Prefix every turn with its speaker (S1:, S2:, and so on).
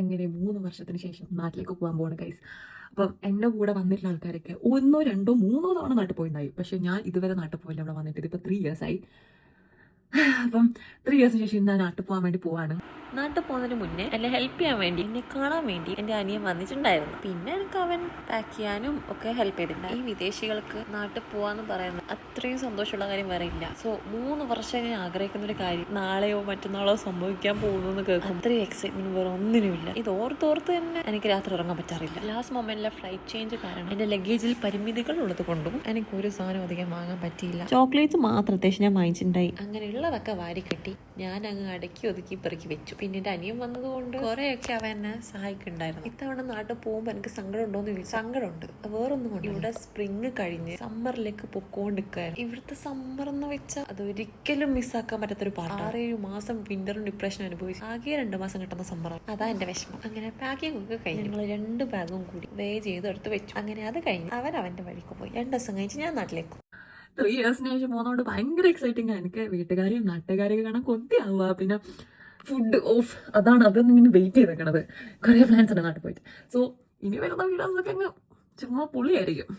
S1: എങ്ങനെ 3 വർഷത്തിന് ശേഷം നാട്ടിലേക്ക് പോകാൻ പോവാണ് ഗൈസ്. അപ്പം എൻ്റെ കൂടെ വന്നിട്ടുള്ള ആൾക്കാരൊക്കെ 1, 2, 3 തവണ നാട്ടിൽ പോയിട്ടുണ്ടായി. പക്ഷെ ഞാൻ ഇതുവരെ നാട്ടിൽ പോയില്ല. ഇവിടെ വന്നിട്ട് ഇതിപ്പോൾ 3 ഇയേഴ്സ് ആയി. അപ്പം 3 ഇയേഴ്സിന് ശേഷം ഞാൻ നാട്ടിൽ പോകാൻ വേണ്ടി പോവാണ്.
S2: നാട്ടിൽ പോകുന്നതിന് മുന്നേ എന്നെ ഹെൽപ്പ് ചെയ്യാൻ വേണ്ടി, എന്നെ കാണാൻ വേണ്ടി എൻ്റെ അനിയൻ വന്നിട്ടുണ്ടായിരുന്നു. പിന്നെ എനിക്ക് അവൻ പാക്ക് ചെയ്യാനും ഒക്കെ ഹെൽപ്പ് ചെയ്തിട്ടുണ്ട്. ഈ വിദേശികൾക്ക് നാട്ടിൽ പോവാന്ന് പറയുന്നത് അത്രയും സന്തോഷമുള്ള കാര്യം വേറെ ഇല്ല. സോ 3 വർഷം ഞാൻ ആഗ്രഹിക്കുന്ന ഒരു കാര്യം നാളെയോ മറ്റന്നാളോ സംഭവിക്കാൻ പോകുന്നു എന്ന് കേൾക്കും. അത്രയും എക്സൈറ്റ്മെന്റ് വേറെ ഒന്നിനുമില്ല. ഇത് ഓർത്തോർത്ത് തന്നെ എനിക്ക് രാത്രി ഉറങ്ങാൻ പറ്റാറില്ല. ലാസ്റ്റ് മൊമെന്റിലെ ഫ്ലൈറ്റ് ചേഞ്ച് കാരണം എന്റെ ലഗേജിൽ പരിമിതികൾ ഉള്ളത് കൊണ്ടും എനിക്ക് ഒരു സാധനം അധികം വാങ്ങാൻ പറ്റിയില്ല. ചോക്ലേറ്റ്സ് മാത്രം അത്യാവശ്യം ഞാൻ വാങ്ങിച്ചിട്ടുണ്ടായി. അങ്ങനെയുള്ളതൊക്കെ വാരി കെട്ടി ഞാൻ അങ്ങ് അടക്കി ഒതുക്കി പെറുക്കി വെച്ചു. പിന്നെ എൻ്റെ അനിയൻ വന്നതുകൊണ്ട് കുറെയൊക്കെ അവൻ എന്നെ സഹായിക്കുന്നുണ്ടായിരുന്നു. ഇത്തവണ നാട്ടിൽ പോകുമ്പോൾ എനിക്ക് സങ്കടം ഉണ്ടോന്ന് ചോദിച്ചു. സങ്കടമുണ്ട്, വേറൊന്നും കൊണ്ട്. ഇവിടെ സ്പ്രിങ് കഴിഞ്ഞ് സമ്മറിലേക്ക് പൊക്കോണ്ടിരിക്കാൻ. ഇവിടുത്തെ സമ്മർ എന്ന് വെച്ചാൽ അതൊരിക്കലും മിസ്സാക്കാൻ പറ്റാത്തൊരു പാട്ട്. 6-7 മാസം വിന്ററും ഡിപ്രഷൻ അനുഭവിച്ചു. ആകെ 2 മാസം കിട്ടുന്ന സമ്മറാണ്. അതാ എന്റെ വിഷമം. അങ്ങനെ പാക്കിംഗ് ഒക്കെ കഴിഞ്ഞു. ഞങ്ങൾ 2 ബാഗും കൂടി വേ ചെയ്ത് എടുത്ത് വെച്ചു. അങ്ങനെ അത് കഴിഞ്ഞ് അവൻ അവന്റെ വഴിക്ക് പോയി. 2 ദിവസം കഴിഞ്ഞ് ഞാൻ നാട്ടിലേക്ക്
S1: 3 ഇയേഴ്സിന് ശേഷം പോകുന്നതുകൊണ്ട് ഭയങ്കര എക്സൈറ്റിംഗ് ആണ്. എനിക്ക് വീട്ടുകാരെയും നാട്ടുകാരെയൊക്കെ കാണാൻ കൊതിയാവുക. പിന്നെ ഫുഡ് ഓഫ് അതൊന്നും ഇങ്ങനെ വെയിറ്റ് ചെയ്ത് നിൽക്കണത്. കുറേ പ്ലാൻസ് ഉണ്ട് നാട്ടിൽ പോയിട്ട്. സോ ഇനി വരുന്ന വീഡിയോസൊക്കെ അങ്ങ് ചുമ്മാ പൊളിയായിരിക്കും.